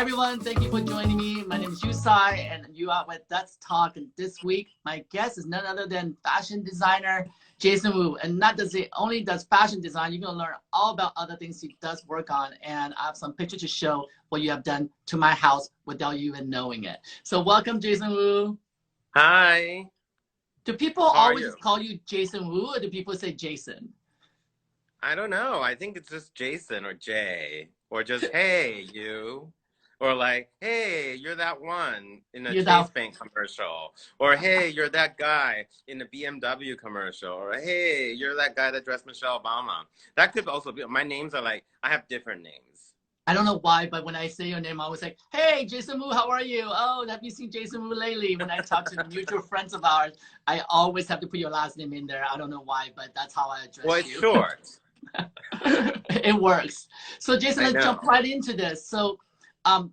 Hi everyone, thank you for joining me. My name is Yu Tsai and you are with Let's Talk. And this week, my guest is none other than fashion designer Jason Wu. And not does he only does fashion design, you're gonna learn all about other things he does work on. And I have some pictures to show what you have done to my house without you even knowing it. So welcome, Jason Wu. Hi. Do people How are always you? just call you Jason Wu, or do people say Jason? I don't know. I think it's just Jason or Jay or just hey you or like hey you're that one in a You're Chase that. Bank commercial or hey you're that guy in a BMW commercial or hey you're that guy that dressed Michelle Obama. That could also be my names are like I have different names. I don't know why, but when I say your name, I always say, hey, Jason Wu, how are you? Oh, have you seen Jason Wu lately? When I talk to mutual friends of ours, I always have to put your last name in there. I don't know why, but that's how I Well, address it's you. short. It works. So Jason, I let's know. jump right into this. So I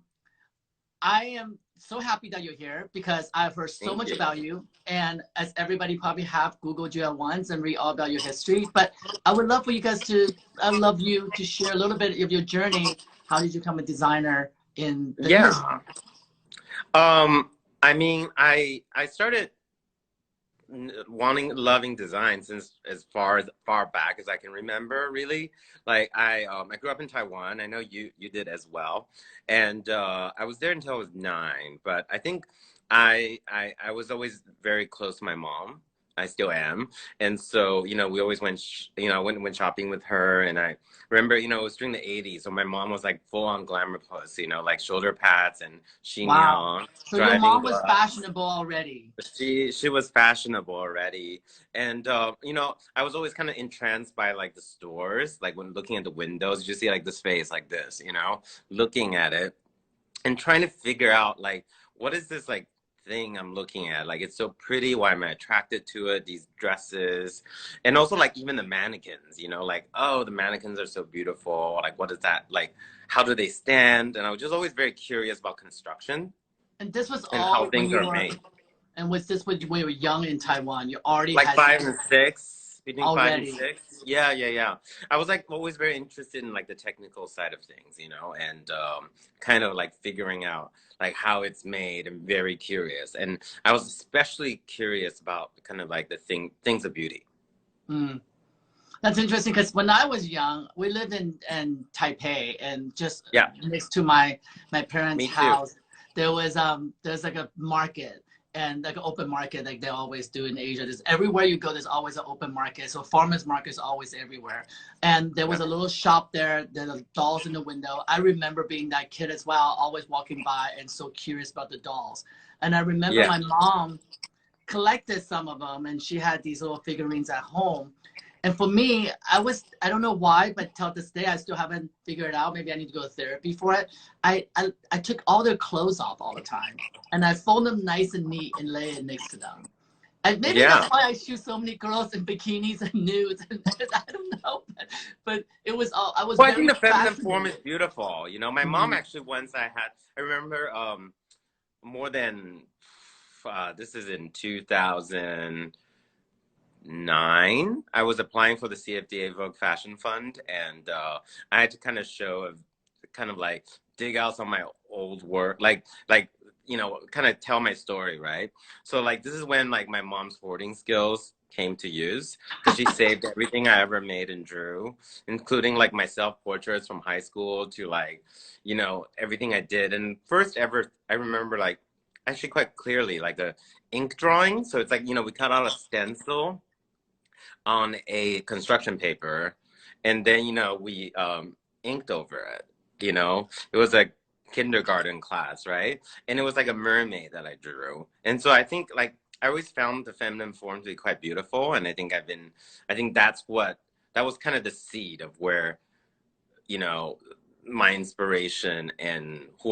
am so happy that you're here because I've heard so Thank much you. about you. And as everybody probably have Googled you at once and read all about your history. But I would love for you guys to, I'd love you to share a little bit of your journey. How did you become a designer in the industry? Yeah. I mean, I started loving design since as far back as I can remember. Really, like I grew up in Taiwan. I know you did as well, and I was there until I was 9. But I think I was always very close to my mom. I still am, and so we always went went shopping with her. And I remember it was during the '80s, so my mom was like full on glamour puss, like shoulder pads and Wow. chignon, So your driving mom was gloves. fashionable already. She was fashionable already, and I was always kind of entranced by like the stores, like when looking at the windows, you see like this face like this, looking at it and trying to figure out like what is this like thing I'm looking at? Like it's so pretty. Why am I attracted to it? These dresses, and also like even the mannequins. Like oh, the mannequins are so beautiful. Like what is that? Like how do they stand? And I was just always very curious about construction And this was and how all when things you are were, made. and was this when you were young in Taiwan? You already Like had 5 and 6, between 5 and 6. already. Yeah. I was like always very interested in like the technical side of things, and kind of like figuring out like how it's made and very curious. And I was especially curious about kind of like the things of beauty. Mm. That's interesting because when I was young, we lived in Taipei, and just Yeah, next to my parents' me too. house, there's like a market, and like an open market like they always do in Asia. There's everywhere you go, there's always an open market. So farmers market is always everywhere. And there was Yeah. a little shop there. There are dolls in the window. I remember being that kid as well, always walking by and so curious about the dolls. And I remember Yeah. my mom collected some of them, and she had these little figurines at home. And for me, I don't know why, but till this day, I still haven't figured it out. Maybe I need to go to therapy for it. I took all their clothes off all the time, and I fold them nice and neat and lay it next to them. And maybe that's Yeah. why I shoot so many girls in bikinis and nudes. And I don't know, but it was all, I was Well, I think very the feminine form is fascinated. beautiful. My mom Mhm. actually once I remember more than this is in 2009. I was applying for the CFDA Vogue Fashion Fund, and I had to kind of kind of like dig out some of my old work, like kind of tell my story, right? So like this is when like my mom's hoarding skills came to use because she saved everything I ever made and drew, including like my self portraits from high school to like everything I did. And first ever, I remember like actually quite clearly like the ink drawing. So it's like we cut out a stencil on a construction paper, and then we inked over it. It was a kindergarten class, right? And it was like a mermaid that I drew. And so I think like I always found the feminine form to be quite beautiful, and I think that was kind of the seed of where you know my inspiration and who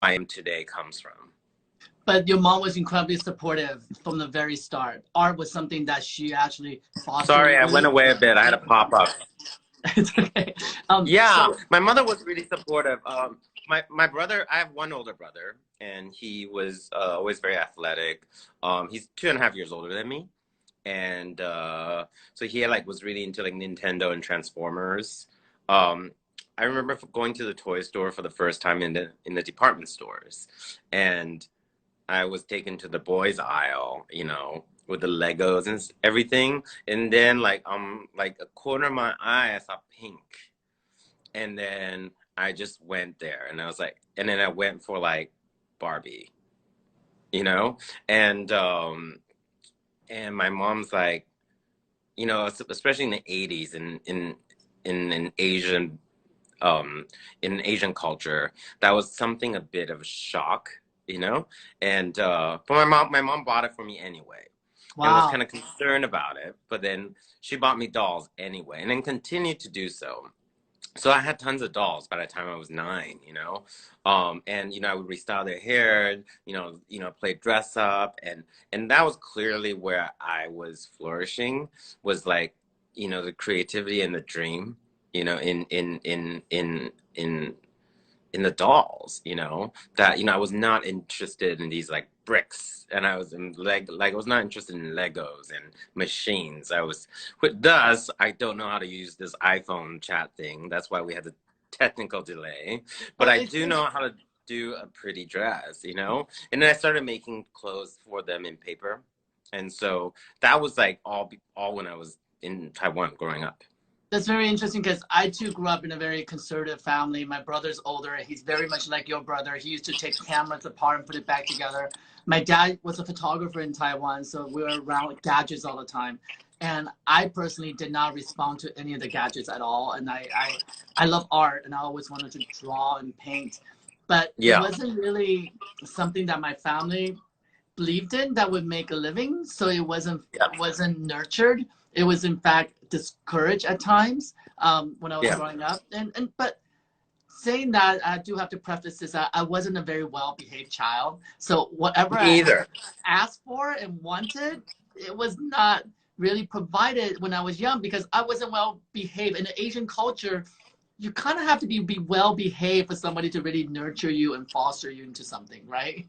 I am today comes from. But your mom was incredibly supportive from the very start. Art was something that she actually fostered Sorry, in I went you. away a bit. I had a pop up. It's okay. Yeah, So my mother was really supportive. My brother, I have one older brother, and he was always very athletic. He's 2.5 years older than me, and so he like was really into like Nintendo and Transformers. Um, I remember going to the toy store for the first time in the department stores, and I was taken to the boys aisle, you know, with the Legos and everything. And then like a corner of my eye, I saw pink. And then I just went there and I was like, and then I went for like Barbie, you know? And my mom's like, you know, especially in the 80s in Asian in Asian culture, that was something a bit of a shock, you know? And but my mom bought it for me anyway. And was Wow. kind of concerned about it, but then she bought me dolls anyway, and then continued to do so. So I had tons of dolls by the time I was 9, you know, and you know I would restyle their hair, play dress up, and that was clearly where I was flourishing, was like, you know, the creativity and the dream, you know, in the dolls, you know, that, you know, I was not interested in these like bricks, and I was in I was not interested in Legos and machines. Thus I don't know how to use this iPhone chat thing. That's why we had the technical delay, but Well, I do know how to do a pretty dress, you know. And then I started making clothes for them in paper, and so that was like all when I was in Taiwan growing up. That's very interesting because I too grew up in a very conservative family. My brother's older. He's very much like your brother. He used to take cameras apart and put it back together. My dad was a photographer in Taiwan, so we were around with gadgets all the time. And I personally did not respond to any of the gadgets at all. And I love art, and I always wanted to draw and paint. But it wasn't really something that my family believed in that would make a living. So it wasn't nurtured. It was in fact discouraged at times when I was growing up. But saying that, I do have to preface this, I wasn't a very well-behaved child. So whatever I asked for and wanted, it was not really provided when I was young because I wasn't well-behaved. In the Asian culture, you kind of have to be well-behaved for somebody to really nurture you and foster you into something, right?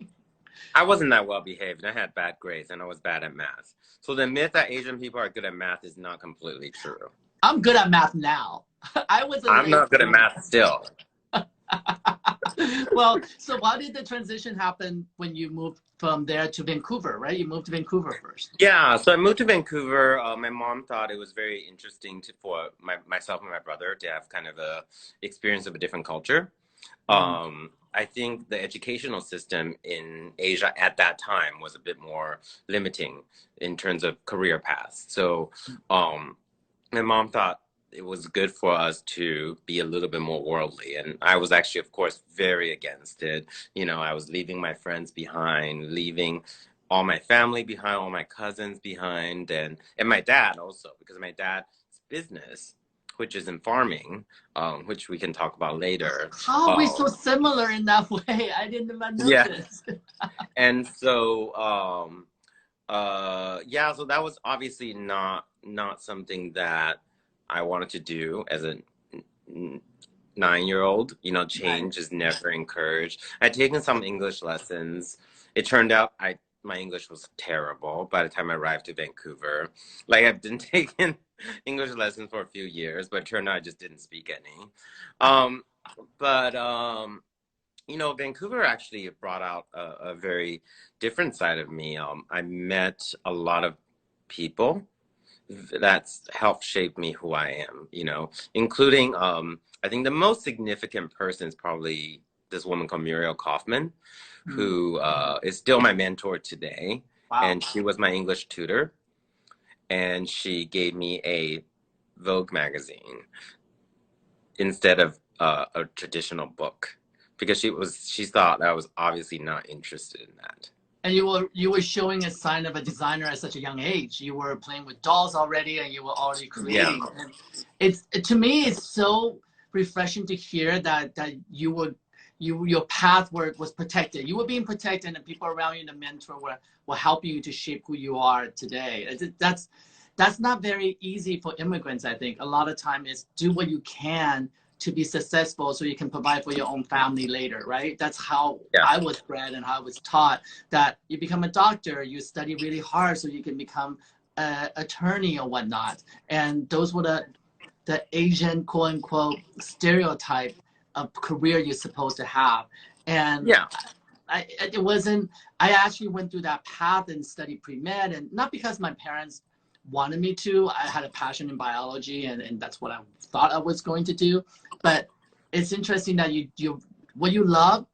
I wasn't that well behaved, and I had bad grades, and I was bad at math. So the myth that Asian people are good at math is not completely true. I'm good at math now. I'm not good at math still. Well, so how did the transition happen when you moved from there to Vancouver, right? You moved to Vancouver first. Yeah, so I moved to Vancouver. My mom thought it was very interesting for myself and my brother to have kind of a experience of a different culture. I think the educational system in Asia at that time was a bit more limiting in terms of career paths. So my mom thought it was good for us to be a little bit more worldly. And I was actually, of course, very against it. You know, I was leaving my friends behind, leaving all my family behind, all my cousins behind, and my dad also, because my dad's business, which is in farming, which we can talk about later. How are we so similar in that way? I didn't even notice. And so, so that was obviously not something that I wanted to do as a 9-year-old. You know, change is never encouraged. I'd taken some English lessons. It turned out my English was terrible by the time I arrived to Vancouver. Like, I've been taking English lessons for a few years, but it turned out I just didn't speak any. You know, Vancouver actually brought out a very different side of me. I met a lot of people that's helped shape me who I am, you know, including, I think the most significant person is probably this woman called Muriel Kaufman, who is still my mentor today. Wow. And she was my English tutor. And she gave me a Vogue magazine instead of a traditional book, because she thought I was obviously not interested in that. And you were showing a sign of a designer at such a young age. You were playing with dolls already, and you were already creating. Yeah. And to me, it's so refreshing to hear that your path was protected. You were being protected, and people around you, and the mentor were helping you to shape who you are today. That's not very easy for immigrants. I think a lot of time is do what you can to be successful so you can provide for your own family later, right? That's how I was bred and how I was taught, that you become a doctor, you study really hard so you can become an attorney or whatnot. And those were the the Asian quote unquote stereotype of career you're supposed to have. And Yeah. it wasn't, I actually went through that path and studied pre-med, and not because my parents wanted me to. I had a passion in biology, and that's what I thought I was going to do. But it's interesting that what you love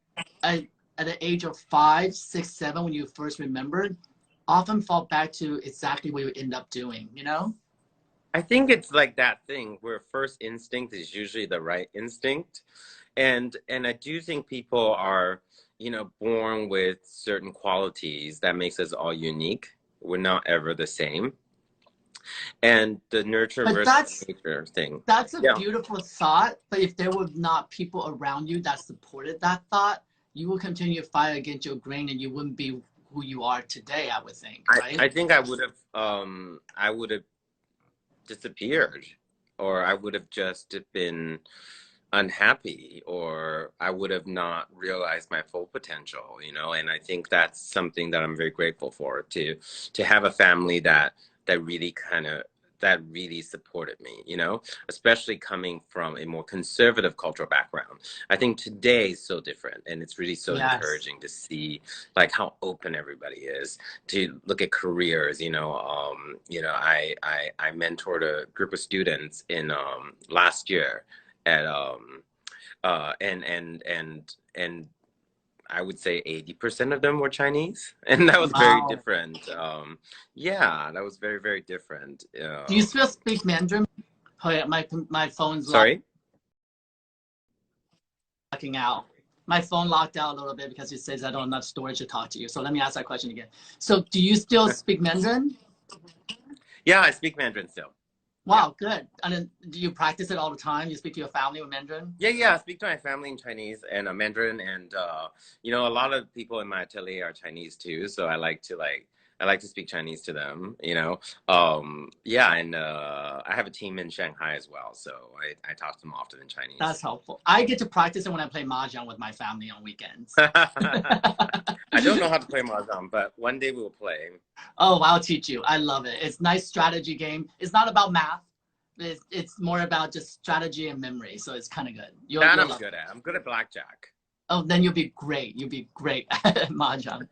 at the age of 5, 6, 7, when you first remembered, often fall back to exactly what you end up doing, you know? I think it's like that thing where first instinct is usually the right instinct. And I do think people are, you know, born with certain qualities that makes us all unique. We're not ever the same. And the nurture But versus nature thing. that's a Yeah. beautiful thought. But if there were not people around you that supported that thought, you will continue to fight against your grain, and you wouldn't be who you are today, I would think, right? I think I would have disappeared, or I would have just been unhappy, or I would have not realized my full potential, you know. And I think that's something that I'm very grateful for, to have a family that really that really supported me, you know, especially coming from a more conservative cultural background. I think today is so different, and it's really so encouraging to see like how open everybody is to look at careers. You know, I mentored a group of students in last year at and I would say 80% of them were Chinese, and that was very Wow. different. Yeah, that was very, very different. Do you still speak Mandarin? Oh yeah, my phone's Sorry? locking out. My phone locked out a little bit because it says I don't have enough storage to talk to you. So let me ask that question again. So do you still speak Mandarin? Yeah, I speak Mandarin still. Wow, good. And then do you practice it all the time? You speak to your family with Mandarin? Yeah, I speak to my family in Chinese and Mandarin, and you know, a lot of people in my atelier are Chinese too, so I like to speak Chinese to them, you know. Yeah, and I have a team in Shanghai as well, so I talk to them often in Chinese. That's helpful. I get to practice it when I play mahjong with my family on weekends. I don't know how to play mahjong, but one day we'll play. Oh, I'll teach you. I love it. It's a nice strategy game. It's not about math. It's more about just strategy and memory. So it's kind of good. That I'm good at. I'm good at blackjack. Oh, then you'll be great. You'll be great at mahjong.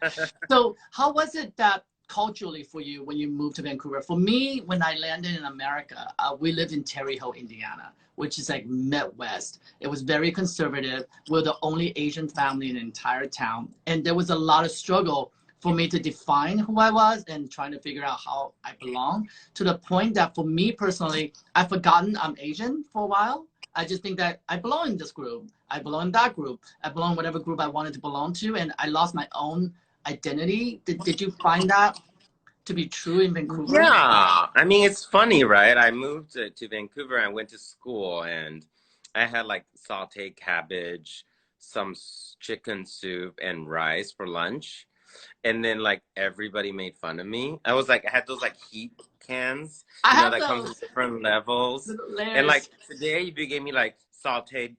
So how was it that culturally for you when you moved to Vancouver? For me, when I landed in America, we lived in Terre Haute, Indiana, which is like Midwest. It was very conservative. We're the only Asian family in the entire town. And there was a lot of struggle for me to define who I was and trying to figure out how I belong, to the point that for me personally, I've forgotten I'm Asian for a while. I just think that I belong in this group. I belong in that group. I belong in whatever group I wanted to belong to. And I lost my own identity. Did you find that to be true in Vancouver? Yeah, I mean, it's funny, right? I moved to Vancouver. I went to school, and I had like sauteed cabbage, some chicken soup, and rice for lunch. And then like everybody made fun of me. I was like, I had those like heat cans, I you know, have that comes in those different levels. And like today, if you gave me like sauteed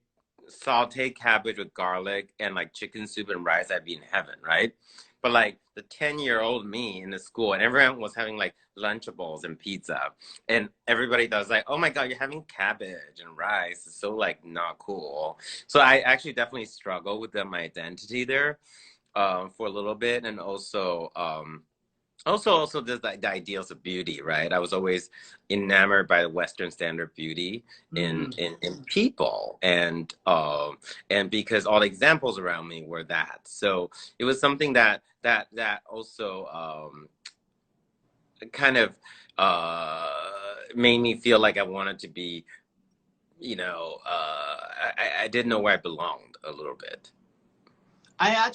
cabbage with garlic and like chicken soup and rice, I'd be in heaven, right? But like the 10-year-old me in the school, and everyone was having like Lunchables and pizza, and everybody was like, oh my God, you're having cabbage and rice. It's so like not cool. So I actually definitely struggle with my identity there for a little bit. And also there's like the ideals of beauty, right? I was always enamored by the Western standard beauty in people, and because all the examples around me were that. So it was something that also kind of made me feel like I wanted to be, you know, I didn't know where I belonged a little bit. I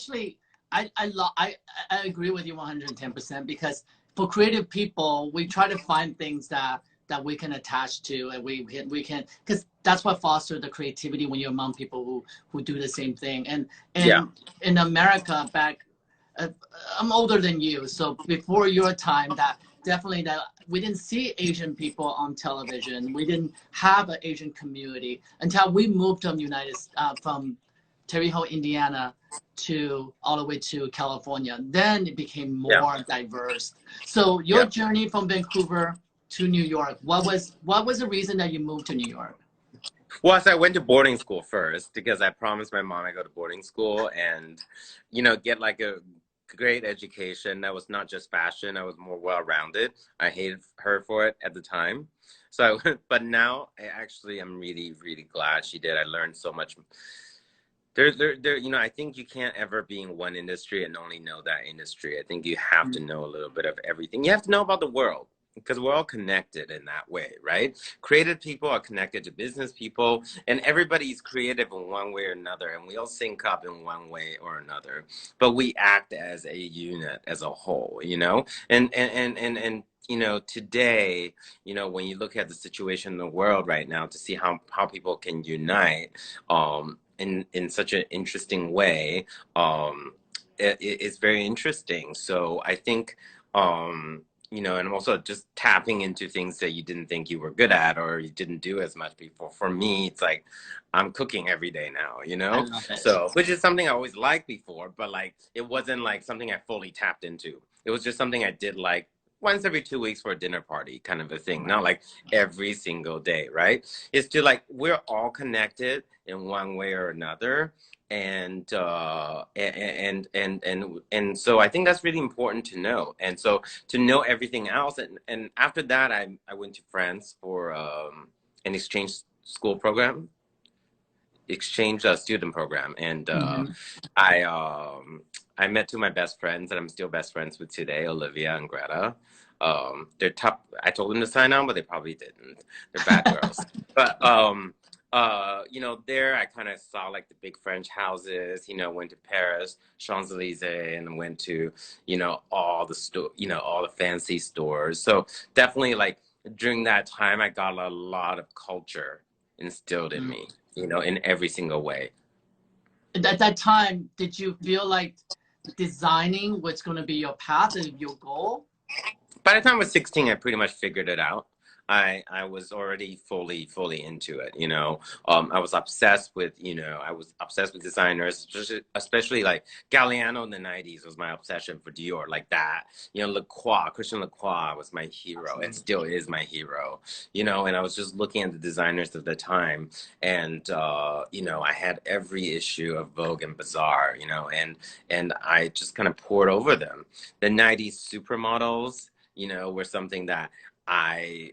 agree with you 110%, because for creative people, we try to find things that we can attach to, and we can, because that's what fosters the creativity when you're among people who do the same thing. And in America back, I'm older than you, so before your time, that we didn't see Asian people on television. We didn't have an Asian community until we moved from Terre Haute, Indiana, to all the way to California. Then it became more diverse. So your journey from Vancouver to New York? What was the reason that you moved to New York? Well, so I went to boarding school first because I promised my mom I'd go to boarding school and, you know, get like a great education that was not just fashion. I was more well-rounded. I hated her for it at the time. So, but now I actually am really, really glad she did. I learned so much. You know, I think you can't ever be in one industry and only know that industry. I think you have to know a little bit of everything. You have to know about the world because we're all connected in that way, right? Creative people are connected to business people, and everybody's creative in one way or another, and we all sync up in one way or another. But we act as a unit, as a whole, you know? And you know, today, you know, when you look at the situation in the world right now to see how people can unite, in such an interesting way, it's very interesting. So I think, you know, and also just tapping into things that you didn't think you were good at or you didn't do as much before. For me, it's like I'm cooking every day now, you I know? love it. So, which is something I always liked before, but like it wasn't like something I fully tapped into. It was just something I did like once every 2 weeks for a dinner party kind of a thing, not like every single day, right? It's to like we're all connected in one way or another, and so I think that's really important to know. And so to know everything else, and after that, I went to France for an school program, exchange student program, and I met two of my best friends that I'm still best friends with today, Olivia and Greta. They're top. I told them to sign on, but they probably didn't. They're bad girls. But you know, there I kind of saw like the big French houses. You know, went to Paris, Champs-Élysées, and went to, you know, all the fancy stores. So definitely like during that time, I got a lot of culture instilled in me, you know, in every single way. At that time, did you feel like designing was going to be your path and your goal? By the time I was 16, I pretty much figured it out. I was already fully into it, you know. I was obsessed with, you know, I was obsessed with designers, especially like Galliano in the 90s was my obsession for Dior, like that. You know, Christian Lacroix was my hero and still is my hero, you know, and I was just looking at the designers of the time, and you know, I had every issue of Vogue and Bazaar, you know, and I just kind of poured over them. The 90s supermodels, you know, were something that I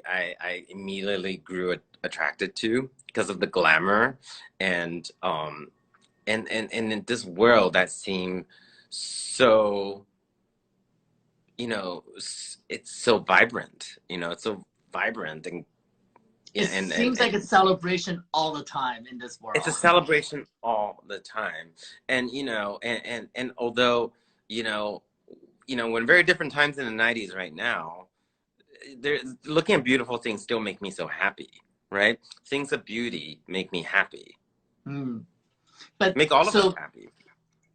immediately grew attracted to because of the glamour, and in this world that seemed so, you know, it's so vibrant, you know, it's so vibrant, and it seems like a celebration all the time in this world. It's a celebration all the time, and you know, and although you know, we're in very different times in the 90s right now. Looking at beautiful things still make me so happy, right? Things of beauty make me happy. But make all of us happy.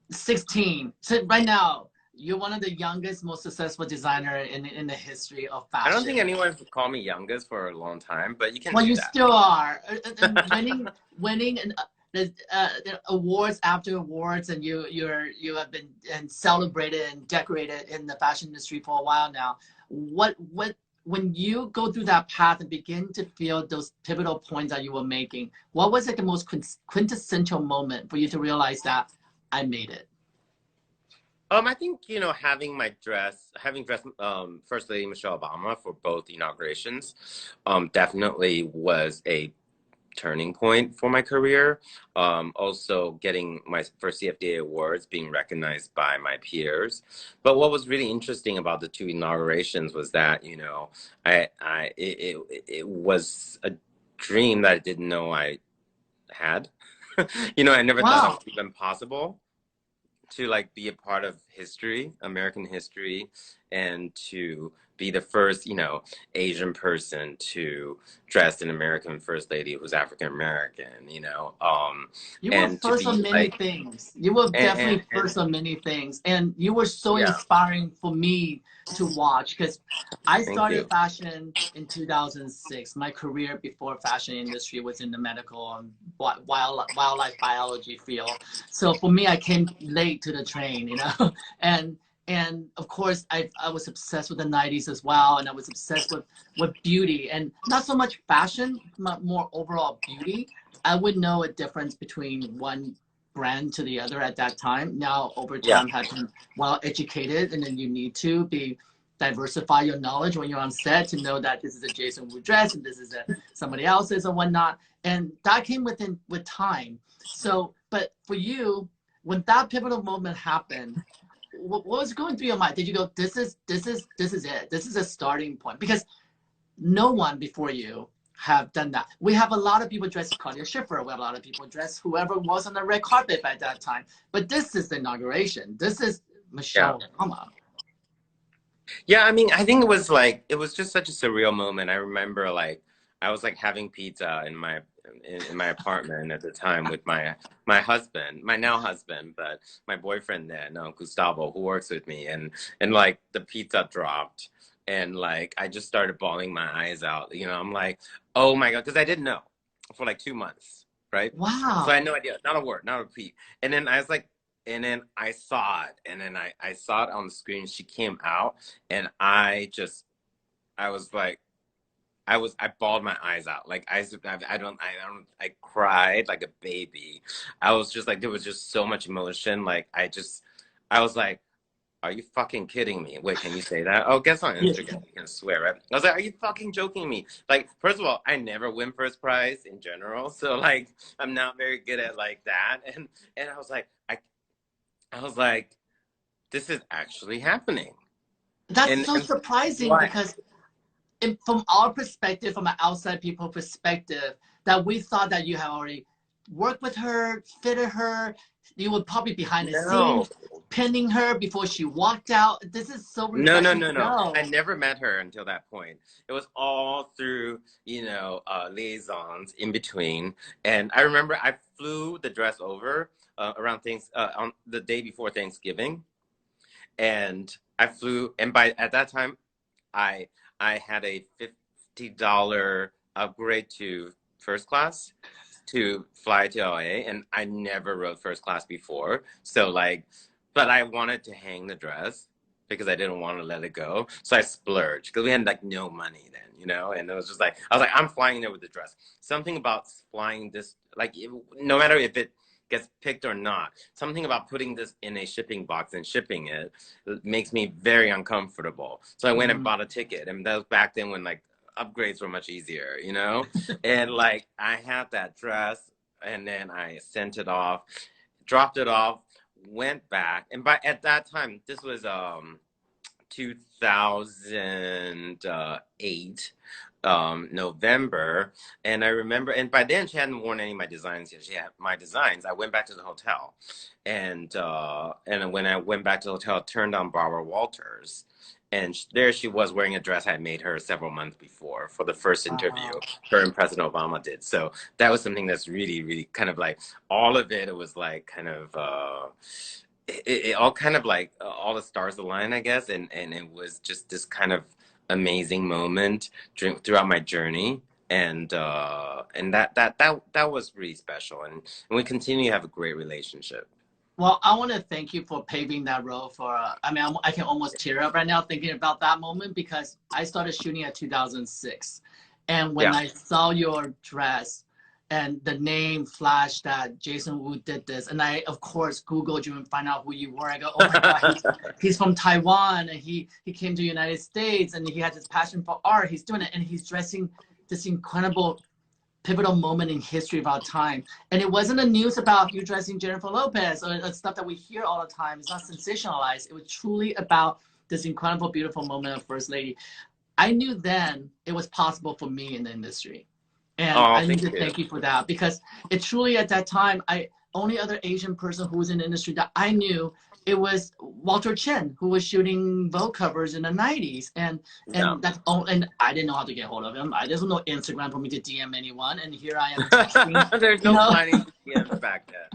16. So right now, you're one of the youngest, most successful designer in the history of fashion. I don't think anyone would call me youngest for a long time, but you can. Well, do you that. still are winning the awards after awards, and you have been and celebrated and decorated in the fashion industry for a while now. What when you go through that path and begin to feel those pivotal points that you were making, what was like the most quintessential moment for you to realize that I made it? I think, you know, having dressed First Lady Michelle Obama for both inaugurations, definitely was a turning point for my career. Also getting my first CFDA awards, being recognized by my peers. But what was really interesting about the two inaugurations was that, you know, it was a dream that I didn't know I had. You know, I never thought it was even possible to like be a part of history, American history, and to be the first, you know, Asian person to dress an American first lady who was African American, you know. You were first on many things. You were definitely first on many things, and you were so inspiring for me to watch because I started fashion in 2006. My career before fashion industry was in the medical and wildlife biology field. So for me, I came late to the train, you know, and And of course, I was obsessed with the 90s as well. And I was obsessed with beauty, and not so much fashion, but more overall beauty. I would know a difference between one brand to the other at that time. Now, over time, have been well educated, and then you need to be diversify your knowledge when you're on set to know that this is a Jason Wu dress and this is a somebody else's or whatnot. And that came with time. So, but for you, when that pivotal moment happened, what was going through your mind? Did you go, this is it. This is a starting point? Because no one before you have done that. We have a lot of people dress Claudia Schiffer. We have a lot of people dress whoever was on the red carpet by that time. But this is the inauguration. This is Michelle Obama. Yeah, I mean, I think it was just such a surreal moment. I remember like I was like having pizza in my apartment at the time with my husband, my now husband, but my boyfriend then, Gustavo, who works with me, and like the pizza dropped, and like I just started bawling my eyes out. You know, I'm like, oh my God, because I didn't know for like 2 months, right? Wow. So I had no idea, not a word, not a peep. And then I was like, and then I saw it, and then I saw it on the screen. She came out, and I was like, I bawled my eyes out. Like I cried like a baby. I was just like, there was just so much emotion. Like I was like, are you fucking kidding me? Wait, can you say that? Oh, guess on Instagram you can swear, right? I was like, are you fucking joking me? Like, first of all, I never win first prize in general, so like I'm not very good at like that. And I was like, I was like, this is actually happening. That's so surprising because from our perspective, from an outside people perspective, that we thought that you have already worked with her, fitted her, you were probably behind the scenes, pinning her before she walked out. This is so refreshing. No. I never met her until that point. It was all through, liaisons in between. And I remember I flew the dress over around on the day before Thanksgiving. And I flew, and at that time, I had a $50 upgrade to first class to fly to LA, and I never rode first class before. So like, but I wanted to hang the dress because I didn't want to let it go. So I splurged because we had like no money then, and it was just like, I was like, I'm flying there with the dress. Something about flying this, like, no matter if it gets picked or not, something about putting this in a shipping box and shipping it makes me very uncomfortable. So I went and bought a ticket, and that was back then when like upgrades were much easier, and like I had that dress, and then I sent it off, dropped it off, went back, and at that time, this was 2008 November, and I remember, and by then she hadn't worn any of my designs yet. She had my designs. I went back to the hotel, and when I went back to the hotel, I turned on Barbara Walters, and there she was wearing a dress I had made her several months before for the first interview her and President Obama did. So that was something that's really, really kind of like all of it. It was like kind of it all kind of like all the stars aligned, I guess, and it was just this kind of amazing moment throughout my journey, and that was really special, and we continue to have a great relationship. Well, I want to thank you for paving that road for, I can almost tear up right now thinking about that moment, because I started shooting at 2006. And when I saw your dress and the name flashed that Jason Wu did this, and I, of course, Googled you and find out who you were. I go, oh my God, he's from Taiwan, and he came to the United States, and he had this passion for art. He's doing it, and he's dressing this incredible pivotal moment in history of our time. And it wasn't the news about you dressing Jennifer Lopez or stuff that we hear all the time. It's not sensationalized. It was truly about this incredible, beautiful moment of First Lady. I knew then it was possible for me in the industry. And I need to thank you for that, because it truly at that time, only other Asian person who was in the industry that I knew, it was Walter Chen, who was shooting Vogue covers in the 90s. And that's and I didn't know how to get hold of him. There's no Instagram for me to DM anyone. And here I am. There's no finding DMs back then.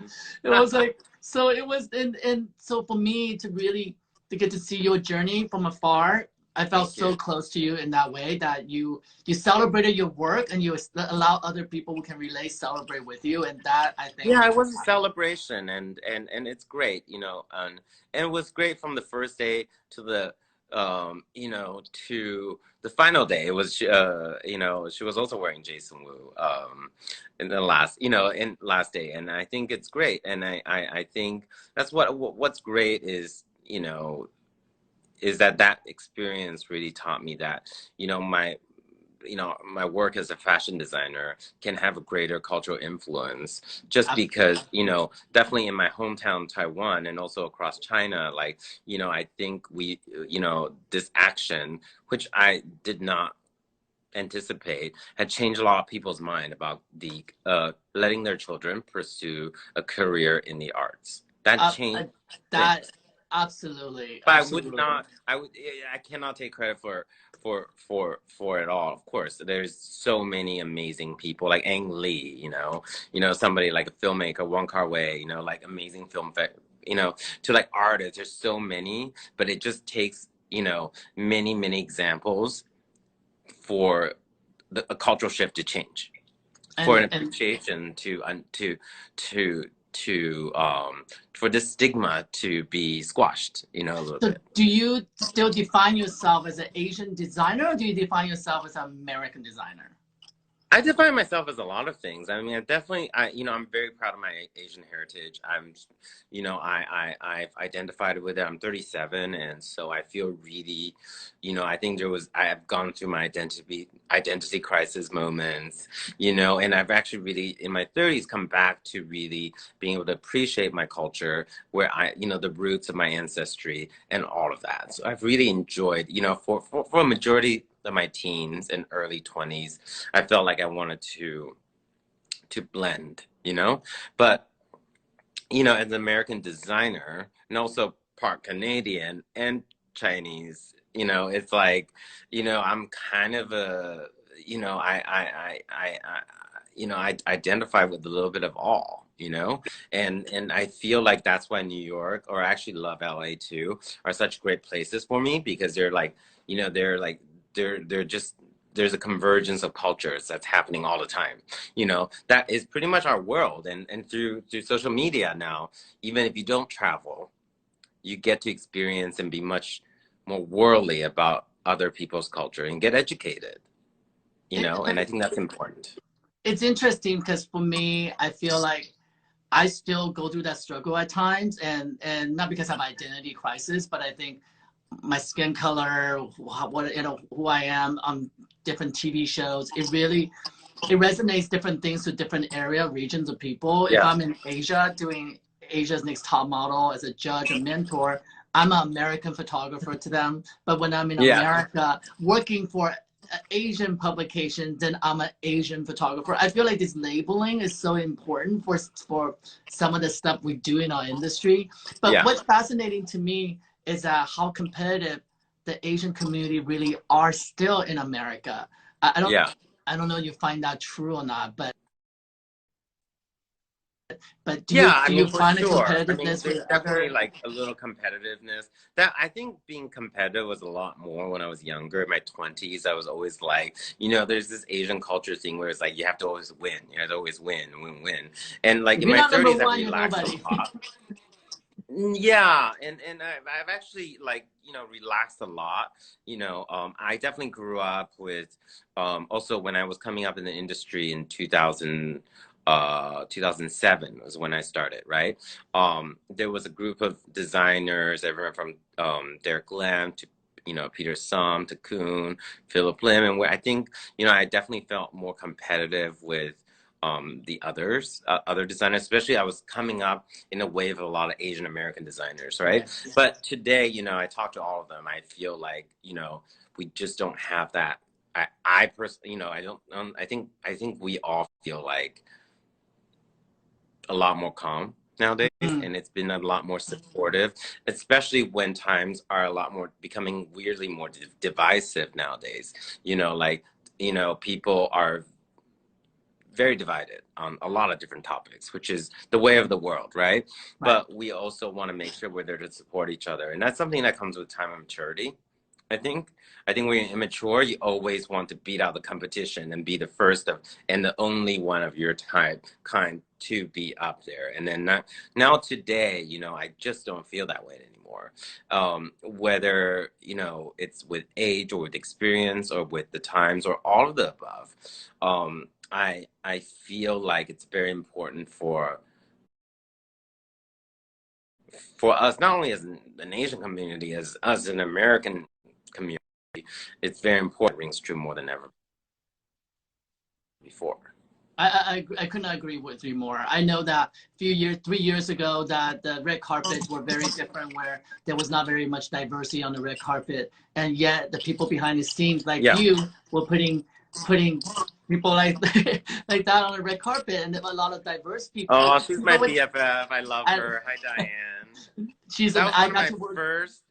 It was like, so it was, and so for me to really to get to see your journey from afar, I felt Thank so you. close to you in that way that you celebrated your work and you allow other people who can relate celebrate with you, and that I think. Yeah, it was a celebration, and it's great, you know, and it was great from the first day to the you know, to the final day. It was you know, she was also wearing Jason Wu in the last, you know, in last day, and I think it's great, and I think that's what's great is, you know, is that that experience really taught me that, you know, my work as a fashion designer can have a greater cultural influence just because, you know, definitely in my hometown Taiwan and also across China, like, you know, I think we, you know, this action, which I did not anticipate, had changed a lot of people's mind about the letting their children pursue a career in the arts. That changed That things. absolutely, But I would absolutely. not. I cannot take credit for it all. Of course, there's so many amazing people like Ang Lee. You know somebody like a filmmaker, Wong Kar Wai. You know, like amazing you know, to like artists. There's so many, but it just takes, you know, many examples for a cultural shift to change, for an And appreciation to for this stigma to be squashed, you know, a little so bit. do you still define yourself as an Asian designer, or do you define yourself as an American designer? I define myself as a lot of things. I mean, you know, I'm very proud of my Asian heritage. You know, I've identified with it. I'm 37, and so I feel really, you know, I have gone through my identity crisis moments, you know, and I've actually really in my 30s come back to really being able to appreciate my culture, where you know, the roots of my ancestry and all of that. So I've really enjoyed, you know, for a majority of my teens and early 20s, I felt like I wanted to blend, you know, but you know, as an American designer and also part Canadian and Chinese, you know, it's like, you know, I'm kind of a, you know, you know, I identify with a little bit of all, you know, and I feel like that's why New York, or I actually love LA too, are such great places for me, because they're like, you know, they're just, there's a convergence of cultures that's happening all the time, you know, that is pretty much our world. And through social media now, even if you don't travel, you get to experience and be much more worldly about other people's culture and get educated, you It, know, and I think that's important. it's interesting because for me, I feel like I still go through that struggle at times, and not because I have identity crisis, but I think my skin color, what you know, who I am on different TV shows, it resonates different things to different area regions of people. If Yeah. I'm in Asia doing Asia's Next Top Model as a judge and mentor, I'm an American photographer to them. But when I'm in Yeah. America working for Asian publication, then I'm an Asian photographer. I feel like this labeling is so important for some of the stuff we do in our industry. But Yeah. what's fascinating to me is how competitive the Asian community really are still in America. I don't Yeah. I don't know if you find that true or not, but Yeah, I do mean, you for find a sure. I mean, competitiveness with there's definitely other? like a little competitiveness. That I think being competitive was a lot more when I was younger. In my 20s, I was always like, you know, there's this Asian culture thing where it's like you have to always win. You have to always win. And like If in you're my not number 30s, I've one, you're relaxed a nobody. lot. Yeah, and I've actually, like, you know, relaxed a lot. You know, I definitely grew up with also when I was coming up in the industry in 2007 was when I started, right? There was a group of designers, everyone from Derek Lam to, you know, Peter Sum to Kuhn, Philip Lim, and where I think, you know, I definitely felt more competitive with the other designers, especially I was coming up in a wave of a lot of Asian American designers, right? Yes. But today, you know, I talk to all of them. I feel like, you know, we just don't have that. I personally, you know, I don't. I think we all feel like a lot more calm nowadays, Mm. and it's been a lot more supportive, especially when times are a lot more becoming weirdly more divisive nowadays. You know, like, you know, people are very divided on a lot of different topics, which is the way of the world, right? Right. But we also want to make sure we're there to support each other. And that's something that comes with time and maturity. I think I think when you're immature, you always want to beat out the competition and be the first of and the only one of your type kind to be up there. And then now today, I just don't feel that way anymore. Whether, it's with age or with experience or with the times or all of the above. I feel like it's very important for us, not only as an Asian community, as us an American community, it's very important. It rings true more than ever before. I could not agree with you more. I know that 3 years ago, that the red carpets were very different, where there was not very much diversity on the red carpet, and yet the people behind the scenes, like Yeah. you, were putting people like like that on the red carpet, and there were a lot of diverse people. Oh, she's my Which, BFF. I love and her. Hi, Diane. she's That an was I one of got my to work. first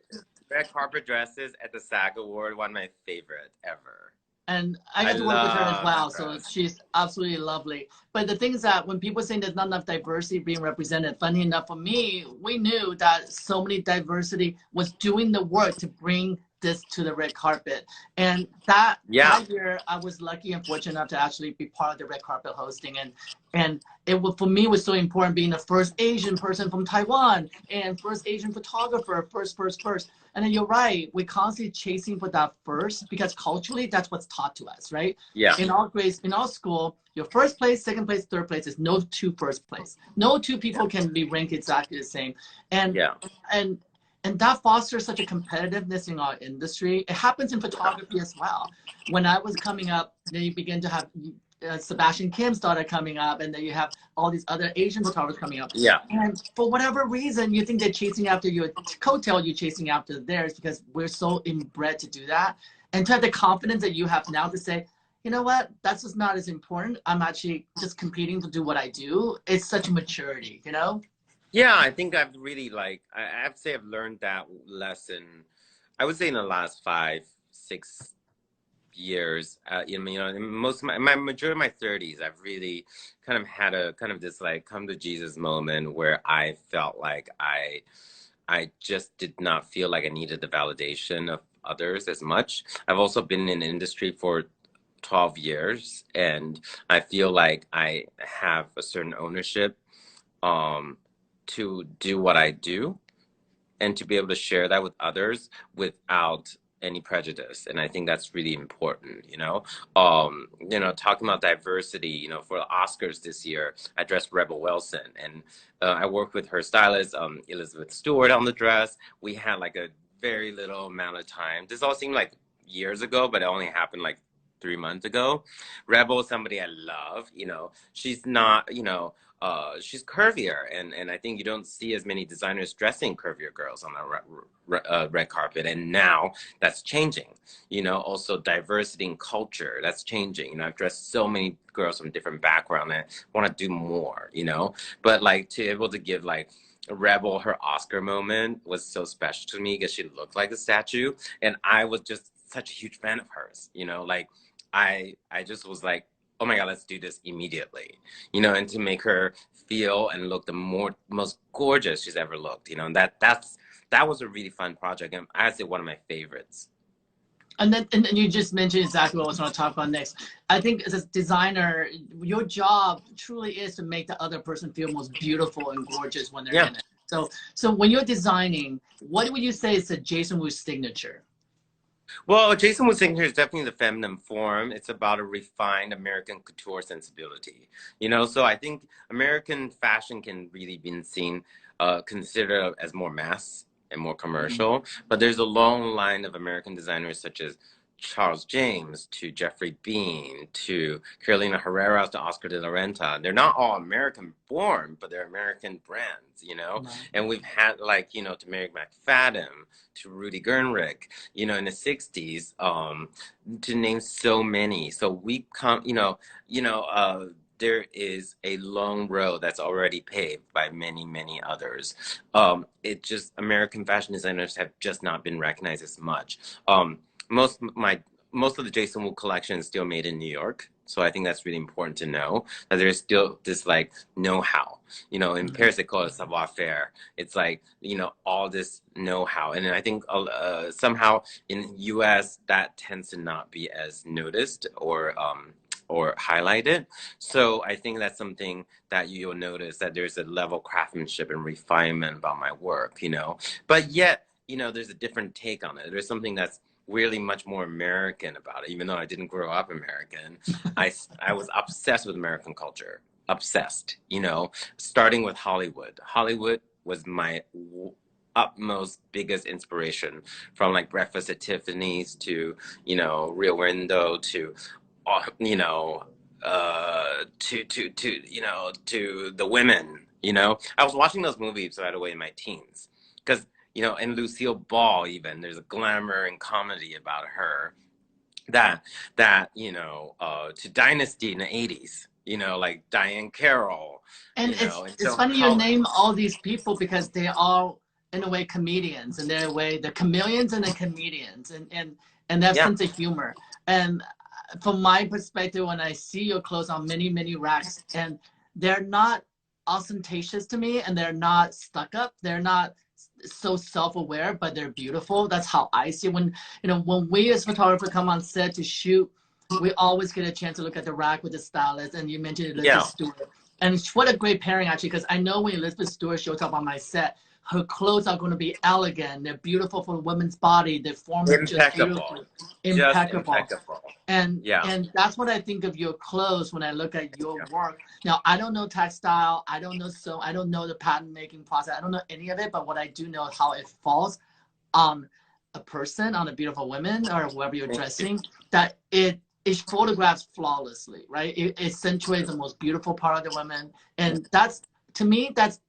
red carpet dresses at the SAG Award. One of my favorite ever. And I I got to work with her as love that well, so dress. she's absolutely lovely. But the thing is that when people say there's not enough diversity being represented, funny enough for me, we knew that so many diversity was doing the work to bring this to the red carpet. And that Yeah. that year, I was lucky and fortunate enough to actually be part of the red carpet hosting, and it was, for me, was so important being the first Asian person from Taiwan and first Asian photographer, first. And then you're right, we're constantly chasing for that first, because culturally that's what's taught to us, right? Yeah. In our grades, in our school, your first place, second place, third place is no two first place. No two people can be ranked exactly the same. And Yeah. and and that fosters such a competitiveness in our industry. It happens in photography as well. When I was coming up, then you begin to have Sebastian Kim started coming up, and then you have all these other Asian photographers coming up. Yeah. And for whatever reason, you think they're chasing after your coattail, you're chasing after theirs, because we're so inbred to do that. And to have the confidence that you have now to say, you know what, that's just not as important. I'm actually just competing to do what I do. It's such a maturity, you know? Yeah, I think I've really I have to say I've learned that lesson, I would say in the last 5, 6 years. In most of my majority of my 30s, I've really kind of had a kind of this like come to Jesus moment where I felt like I just did not feel like I needed the validation of others as much. I've also been in the industry for 12 years, and I feel like I have a certain ownership um to do what I do and to be able to share that with others without any prejudice. And I think that's really important, talking about diversity, for the Oscars this year, I dressed Rebel Wilson, and I worked with her stylist, Elizabeth Stewart, on the dress. We had like a very little amount of time. This all seemed like years ago, but it only happened like 3 months ago. Rebel is somebody I love, she's not, she's curvier, and I think you don't see as many designers dressing curvier girls on the red carpet, and now that's changing. Also diversity in culture, that's changing. I've dressed so many girls from different backgrounds and want to do more. But like to able to give like Rebel her Oscar moment was so special to me because she looked like a statue, and I was just such a huge fan of hers. I just was like, oh my God, let's do this immediately, and to make her feel and look the most gorgeous she's ever looked, and that was a really fun project, and I'd say one of my favorites. And then you just mentioned exactly what I was going to talk about next. I think as a designer, your job truly is to make the other person feel most beautiful and gorgeous when they're in it. So when you're designing, what would you say is the Jason Wu signature? Well, Jason Wu signature is definitely the feminine form. It's about a refined American couture sensibility. So I think American fashion can really be seen, considered as more mass and more commercial. But there's a long line of American designers such as Charles James to Jeffrey Bean to Carolina Herrera to Oscar de la Renta. They're not all American born, but they're American brands, And we've had to Mary McFadden, to Rudy Gernrich, in the 60s, to name so many. So we come, there is a long road that's already paved by many, many others. American fashion designers have just not been recognized as much. Most of the Jason Wu collection is still made in New York. So I think that's really important to know that there's still this like know-how. You know, in Paris they call it savoir-faire. It's like, you know, all this know-how. And I think somehow in US that tends to not be as noticed or highlighted. So I think that's something that you'll notice, that there's a level of craftsmanship and refinement about my work, you know. But yet, you know, there's a different take on it. There's something that's really much more American about it, even though I didn't grow up American. I was obsessed with American culture, obsessed, you know, starting with Hollywood. Hollywood was my utmost biggest inspiration, from like Breakfast at Tiffany's to, you know, Rear Window to, you know, you know, to The Women. You know, I was watching those movies right away in my teens, because, you know, and Lucille Ball, even there's a glamour and comedy about her that you know, to Dynasty in the 80s, you know, like Diane Carroll, And you know. And it's so funny you name all these people, because they are in a way comedians, in their way, the chameleons and the comedians, and that sense of humor. And from my perspective, when I see your clothes on many racks, and they're not ostentatious to me, and they're not stuck up, they're not so self-aware, but they're beautiful. That's how I see it. When, you know, when we as photographers come on set to shoot, we always get a chance to look at the rack with the stylist. And you mentioned Elizabeth Stewart, and what a great pairing, actually, because I know when Elizabeth Stewart shows up on my set, her clothes are going to be elegant. They're beautiful for a woman's body. Their form is just beautiful, impeccable. And that's what I think of your clothes when I look at your work. Now, I don't know textile. I don't know I don't know the pattern making process. I don't know any of it. But what I do know is how it falls on a person, on a beautiful woman, or whoever you're dressing. That it photographs flawlessly, right? It accentuates the most beautiful part of the woman, and that's, to me, that's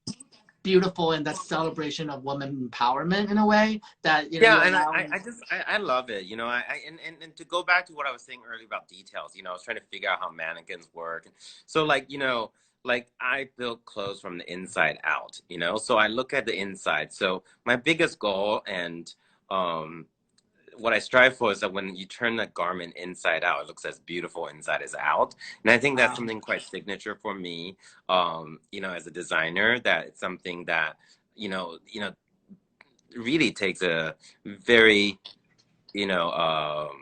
beautiful, and that celebration of women empowerment in a way that, you know, and I love it, you know. And to go back to what I was saying earlier about details, you know, I was trying to figure out how mannequins work. So like, you know, like I build clothes from the inside out, you know, so I look at the inside. So my biggest goal, and what I strive for, is that when you turn the garment inside out, it looks as beautiful inside as out. And I think that's something quite signature for me, you know, as a designer, that it's something that, you know, really takes a very, you know,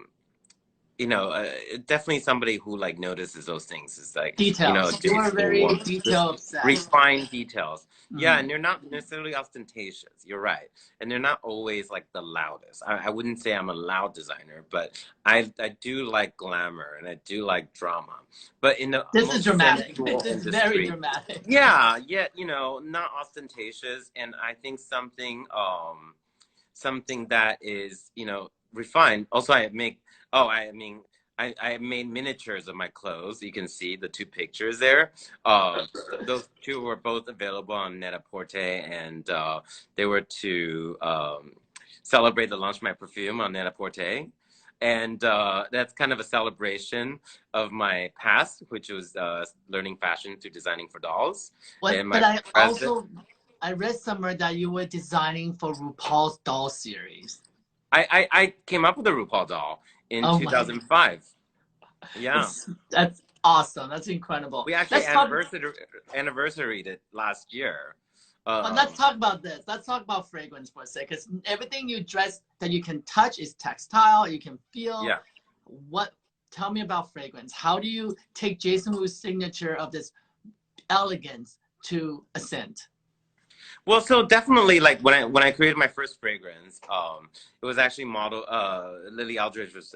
definitely somebody who like notices those things. Is like, details. You know, You are very detail obsessed. Refined details. Yeah, and they're not necessarily ostentatious. You're right, and they're not always like the loudest. I wouldn't say I'm a loud designer, but I do like glamour, and I do like drama. But in the this is dramatic. This is very dramatic. Yeah, yet, you know, not ostentatious, and I think something that is, you know, refined. Also, I made miniatures of my clothes. You can see the two pictures there. Those two were both available on Net-a-Porter, and they were to celebrate the launch of my perfume on Net-a-Porter. And that's kind of a celebration of my past, which was learning fashion through designing for dolls. But I read somewhere that you were designing for RuPaul's doll series. I came up with a RuPaul doll in 2005. Yeah. That's awesome. That's incredible. We actually anniversaried it last year. But let's talk about this. Let's talk about fragrance for a second, because everything you dress that you can touch is textile. You can feel. Yeah. Tell me about fragrance. How do you take Jason Wu's signature of this elegance to a scent? Well, so definitely, like when I created my first fragrance, it was actually Lily Aldridge was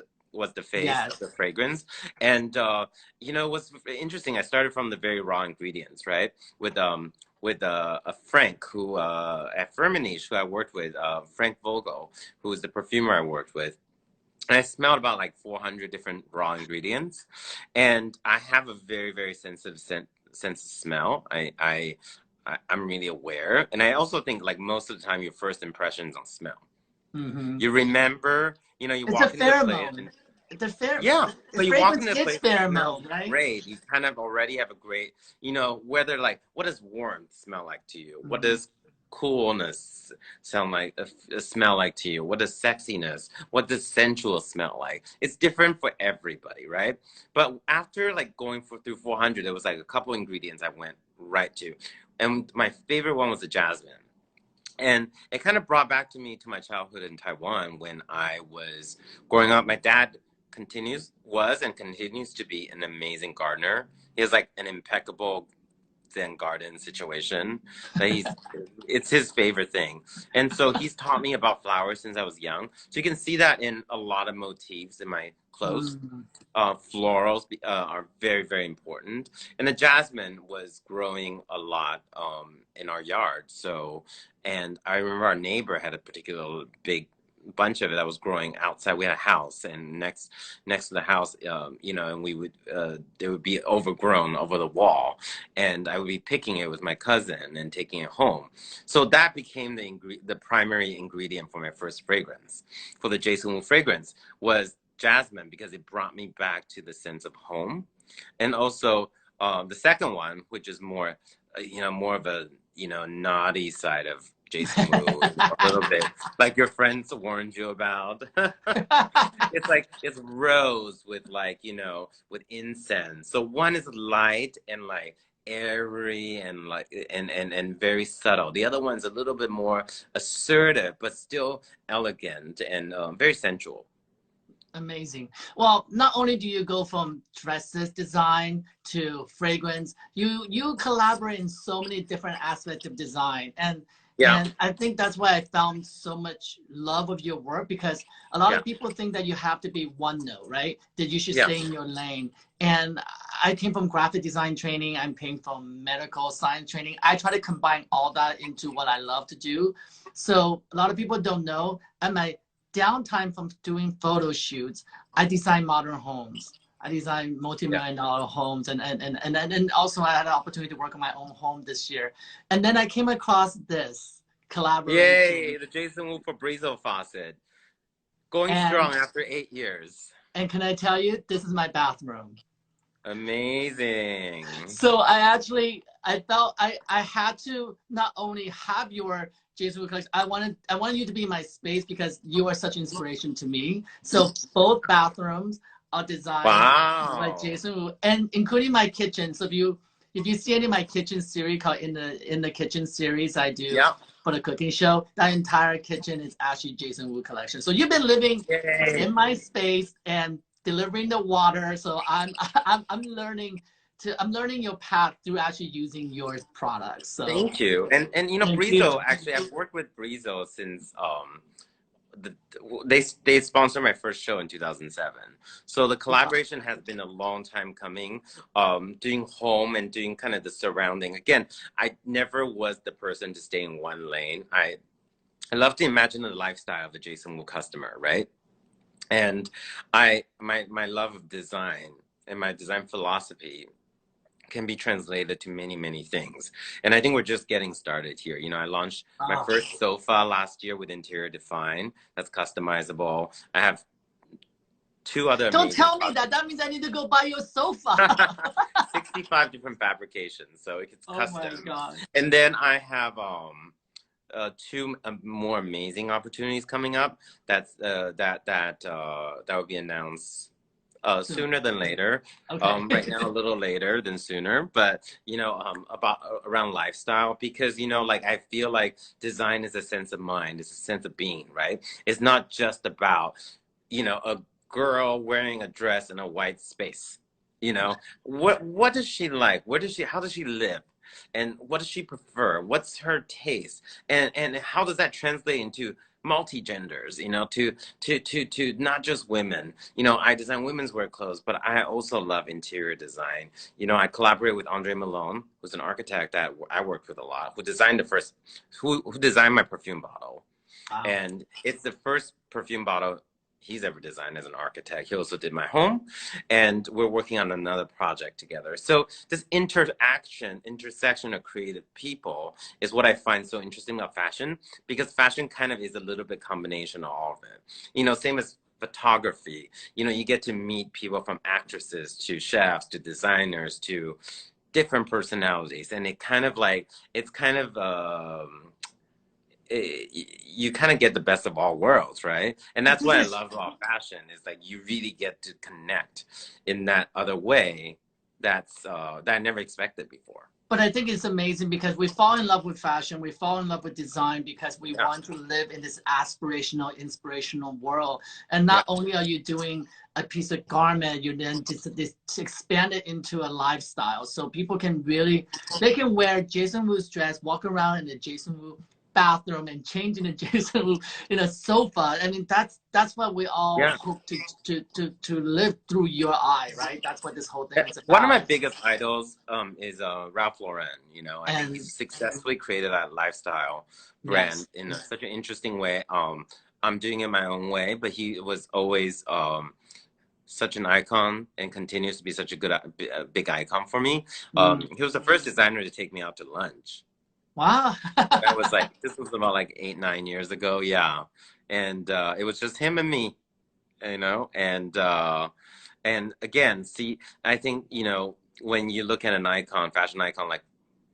the face of the fragrance. And you know, what's interesting, I started from the very raw ingredients, right? With a Frank who at Firmenich, who I worked with, Frank Vogel, who was the perfumer I worked with. And I smelled about like 400 different raw ingredients, and I have a very, very sensitive sense of smell. I'm really aware, and I also think like most of the time your first impressions on smell. You remember, you know, you walk into the place. So you walk into the place, pheromone, right? Great. You kind of already have a great, you know, whether like, what does warmth smell like to you? What does coolness sound like, smell like to you? What does sexiness, what does sensual smell like? It's different for everybody, right? But after like going through 400, there was like a couple ingredients I went right to. And my favorite one was the jasmine. And it kind of brought back to me to my childhood in Taiwan when I was growing up. My dad was and continues to be an amazing gardener. He has like an impeccable Zen garden situation that it's his favorite thing. And so he's taught me about flowers since I was young. So you can see that in a lot of motifs in my clothes. Mm. Florals are very, very important. And the jasmine was growing a lot in our yard. So, and I remember our neighbor had a particular big bunch of it that was growing outside. We had a house, and next to the house, and we would they would be overgrown over the wall, and I would be picking it with my cousin and taking it home. So that became the primary ingredient for my first fragrance, for the Jason Wu fragrance, was jasmine, because it brought me back to the sense of home. And also the second one, which is more more of a naughty side of Jason Wu, a little bit like your friends warned you about. It's rose with with incense. So one is light and like airy and like and very subtle. The other one's a little bit more assertive but still elegant and very sensual. Amazing. Well, not only do you go from dresses design to fragrance, you collaborate in so many different aspects of design. Yeah. And I think that's why I found so much love of your work, because a lot of people think that you have to be one note, right? That you should stay in your lane. And I came from graphic design training. I'm came from medical science training. I try to combine all that into what I love to do. So a lot of people don't know. At my downtime from doing photo shoots, I design modern homes. I design multi-million-dollar homes, and also I had an opportunity to work on my own home this year. And then I came across this collaboration. Yay, the Jason Wu Fabrizio faucet. Going strong after 8 years. And can I tell you, this is my bathroom. Amazing. So I felt I had to not only have your Jason Wu collection, I wanted you to be my space because you are such inspiration to me. So both bathrooms are designed by Jason Wu, and including my kitchen. So if you see any of my kitchen series called in the kitchen series I do for the cooking show, that entire kitchen is actually Jason Wu collection. So you've been living in my space and delivering the water. So I'm learning your path through actually using your products. So thank you. And Brizo, actually I've worked with Brizo since they sponsored my first show in 2007. So the collaboration has been a long time coming. Doing home and doing kind of the surrounding. Again, I never was the person to stay in one lane. I love to imagine the lifestyle of a Jason Wu customer, right? And my love of design and my design philosophy can be translated to many, many things. And I think we're just getting started here. I launched my first sofa last year with Interior Define. That's customizable. I have 2 other. Don't tell me that. That means I need to go buy your sofa. 65 different fabrications, so it's custom. Oh my God. And then I have 2 more amazing opportunities coming up. That will be announced sooner than later. Okay. Right now a little later than sooner, but about around lifestyle, because like I feel like design is a sense of mind, it's a sense of being, right? It's not just about a girl wearing a dress in a white space. What does she like? How does she live? And what does she prefer? What's her taste? And how does that translate into multi-genders, to not just women. I design women's wear clothes, but I also love interior design. I collaborate with Andre Malone, who's an architect that I worked with a lot, who designed who designed my perfume bottle. Wow. And it's the first perfume bottle he's ever designed as an architect. He also did my home, and we're working on another project together. So this intersection of creative people is what I find so interesting about fashion, because fashion kind of is a little bit combination of all of it. Same as photography. You get to meet people from actresses to chefs to designers to different personalities, and it's kind of you kind of get the best of all worlds, right? And that's This what I is love about fashion is like you really get to connect in that other way that's that I never expected before. But I think it's amazing because we fall in love with fashion, we fall in love with design because we Yeah. want to live in this aspirational, inspirational world. And Yeah. not only are you doing a piece of garment, you then just expand it into a lifestyle. So people can really, they can wear Jason Wu's dress, walk around in the Jason Wu bathroom and change in the Jason Wu in a sofa. I mean, that's what we all Yeah. hope to live through your eye, right? That's what this whole thing is One of my about. biggest idols is Ralph Lauren. You know, I think And he's successfully created that lifestyle brand yes. in such an interesting way. I'm doing it my own way, but he was always such an icon and continues to be such a good, big icon for me. He was the first designer to take me out to lunch. Wow. That was like, this was about like 8, 9 years ago. Yeah. And it was just him and me, you know, and again, see, I think, you know, when you look at an icon, fashion icon like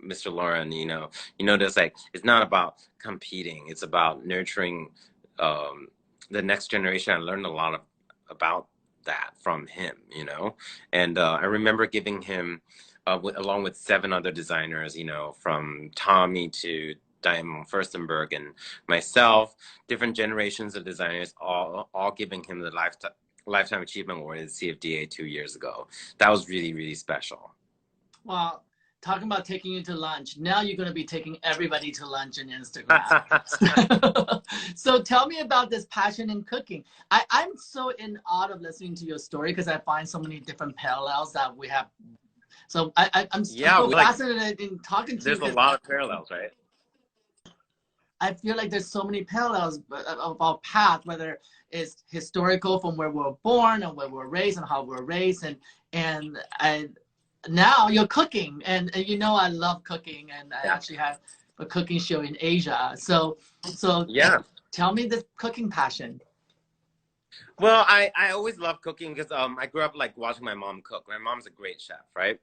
Mr. Lauren, you notice like it's not about competing. It's about nurturing the next generation. I learned a lot about that from him, you know. And I remember giving him, along with 7 other designers, you know, from Tommy to Diamond Furstenberg and myself, different generations of designers, all giving him the Lifetime Achievement Award at CFDA 2 years ago. That was really, really special. Well, talking about taking you to lunch, now you're going to be taking everybody to lunch on Instagram. So tell me about this passion in cooking. I'm so in awe of listening to your story because I find so many different parallels that we have. So I'm so fascinated in talking to you. There's a lot of parallels, right? I feel like there's so many parallels of our path, whether it's historical from where we're born and where we're raised and how we're raised, and now you're cooking, and you know I love cooking, and I actually have a cooking show in Asia. So yeah, tell me the cooking passion. Well, I always love cooking because I grew up like watching my mom cook. My mom's a great chef, right?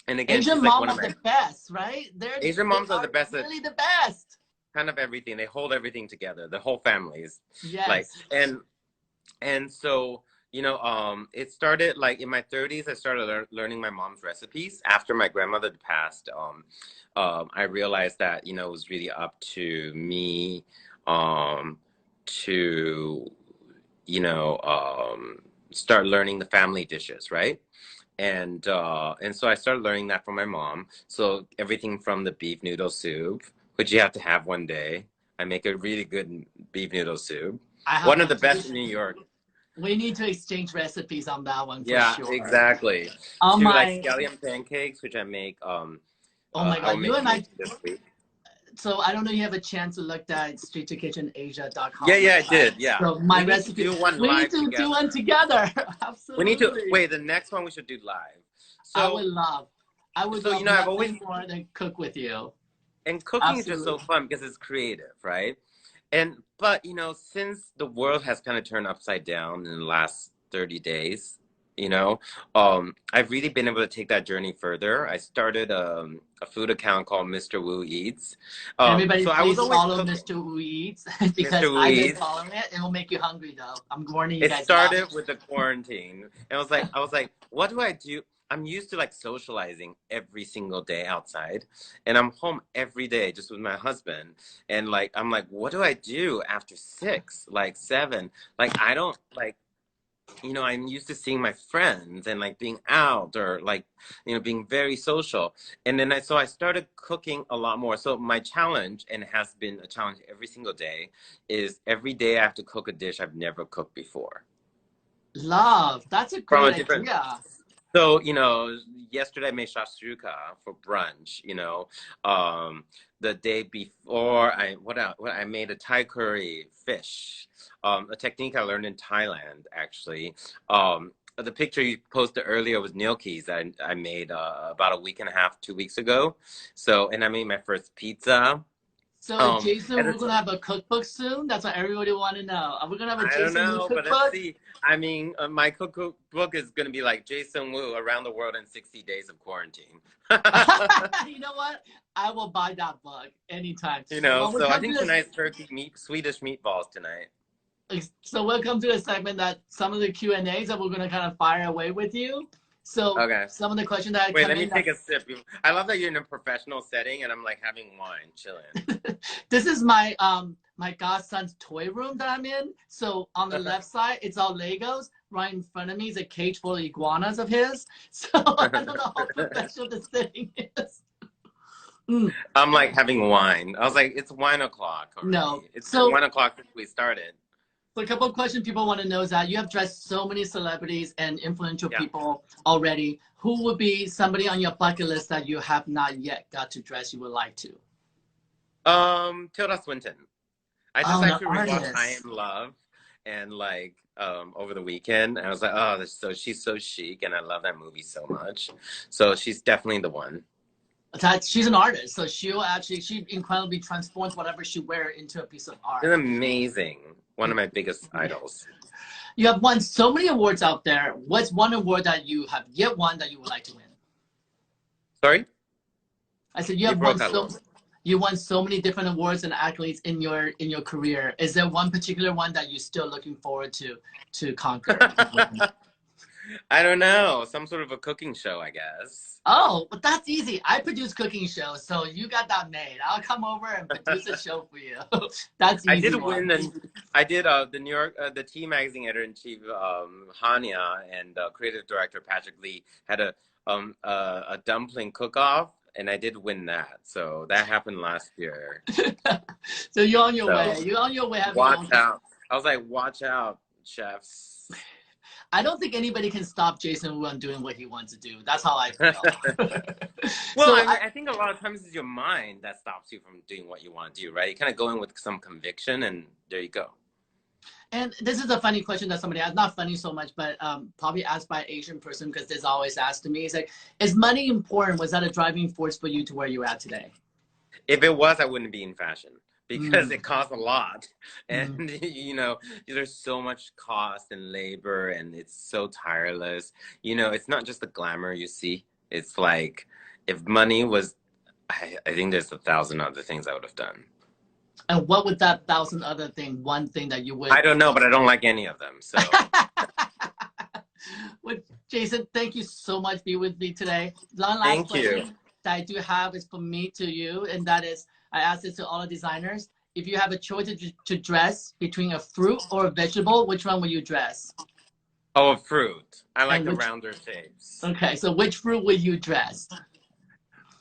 And again, Asian she's like moms are the best, right? Asian moms are the best. Really the best. Kind of everything. They hold everything together. The whole families. Yes. Like and so, you know, it started like in my 30s. I started learning my mom's recipes after my grandmother passed. I realized that, you know, it was really up to me to, you know, start learning the family dishes, right? And so I started learning that from my mom. So everything from the beef noodle soup, which you have to have one day. I make a really good beef noodle soup. One of the best in New York. We need to exchange recipes on that one for sure. Yeah, exactly. Oh my. Like scallion pancakes, which I make. Oh my God, you and I. This week. So I don't know if you have a chance to look at street2kitchenasia.com. Yeah, I did. Yeah. So my recipe. We need to do one together. Absolutely. We need to wait. The next one we should do live. So I would love. So, you know, I've always more than cook with you. And cooking is just so fun because it's creative, right? But you know, since the world has kind of turned upside down in the last 30 days, you know, I've really been able to take that journey further. I started a food account called Mr. Wu Eats. Everybody, so please follow Mr. Wu Eats because I've been following it. It will make you hungry, though. I'm warning you guys. It started with the quarantine, and I was like, what do I do? I'm used to like socializing every single day outside, and I'm home every day just with my husband. And like, I'm like, what do I do after 6, like 7? Like, I don't like, you know, I'm used to seeing my friends and like being out or like, you know, being very social. And then so I started cooking a lot more. So my challenge, and it has been a challenge every single day, is every day I have to cook a dish I've never cooked before. Love, that's a great idea. So, you know, yesterday I made shakshuka for brunch, you know. The day before, I made a Thai curry fish, a technique I learned in Thailand, actually. The picture you posted earlier was gnocchis that I made about a week and a half, 2 weeks ago. So, and I made my first pizza. So Jason, and we're gonna have a cookbook soon. That's what everybody want to know. Are we gonna have a I don't Jason Wu know, but cookbook? let's see. I mean, my cookbook is going to be like Jason Wu around the world in 60 days of quarantine. You know what? I will buy that book anytime. You know, Well, so I think tonight's Swedish meatballs tonight. So welcome to the segment that some of the Q&As that we're gonna kind of fire away with you. So okay. Some of the questions that wait, let me take a sip. I love that you're in a professional setting and I'm like having wine, chilling. This is my my godson's toy room that I'm in. So on the left side, it's all Legos. Right in front of me is a cage full of iguanas of his. So I don't know how professional the setting is. I'm like having wine. I was like, it's wine o'clock. No, it's 1 o'clock since we started. So a couple of questions people want to know is that you have dressed so many celebrities and influential people already. Who would be somebody on your bucket list that you have not yet got to dress you would like to? Tilda Swinton. I just actually rewatched I Am Love and like over the weekend. And I was like, oh, she's so chic and I love that movie so much. So she's definitely the one. She's an artist, so she incredibly transforms whatever she wears into a piece of art. It's amazing. One of my biggest idols. You have won so many awards out there. What's one award that you have yet won that you would like to win? Sorry? I said you won so many different awards and accolades in your career. Is there one particular one that you're still looking forward to conquer? I don't know. Some sort of a cooking show, I guess. Oh, but that's easy. I produce cooking shows, so you got that made. I'll come over and produce a show for you. That's easy. I did win. I did the New York, the T Magazine editor-in-chief, Hania, and creative director Patrick Lee had a dumpling cook-off, and I did win that. So that happened last year. So you're on your way. You're on your way. Watch out. I was like, watch out, chefs. I don't think anybody can stop Jason Wu on doing what he wants to do. That's how I feel. Well, so I think a lot of times it's your mind that stops you from doing what you want to do, right? You kind of go in with some conviction, and there you go. And this is a funny question that somebody asked. Not funny so much, but probably asked by an Asian person, because this always asked to me. It's like, is money important? Was that a driving force for you to where you're at today? If it was, I wouldn't be in fashion. Because it costs a lot, and you know, there's so much cost and labor, and it's so tireless. You know, it's not just the glamour you see. It's like, if money was, I think there's 1,000 other things I would have done. And what would that 1,000 other thing? One thing that you would? I don't know, but I don't like any of them. So, well, Jason, thank you so much for being with me today. One last question that I do have is from me to you, and that is, I asked this to all the designers. If you have a choice to dress between a fruit or a vegetable, which one will you dress? Oh, a fruit. I like the rounder shapes. Okay, so which fruit will you dress?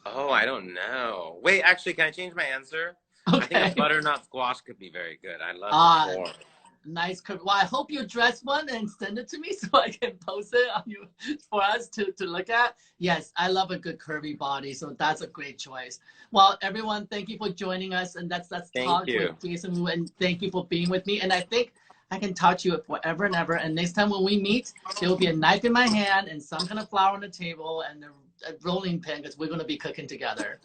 Oh, I don't know. Wait, actually, can I change my answer? Okay. I think a butternut squash could be very good. I love the form. Nice. Well, I hope you dress one and send it to me so I can post it on you for us to look at. Yes, I love a good curvy body, so that's a great choice. Well, everyone, thank you for joining us, and that's Talk with Jason Wu, and thank you for being with me. And I think I can talk to you forever and ever. And next time when we meet, there will be a knife in my hand and some kind of flour on the table and a rolling pin, because we're going to be cooking together.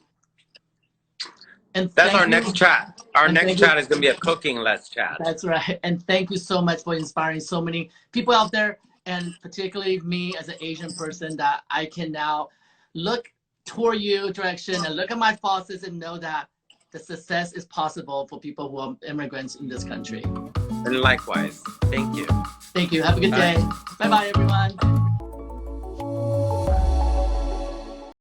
And that's our next chat. Our next chat is going to be a cooking-less chat. That's right. And thank you so much for inspiring so many people out there, and particularly me as an Asian person, that I can now look toward your direction and look at my faucets and know that the success is possible for people who are immigrants in this country. And likewise. Thank you. Thank you. Have a good day. Bye-bye, everyone.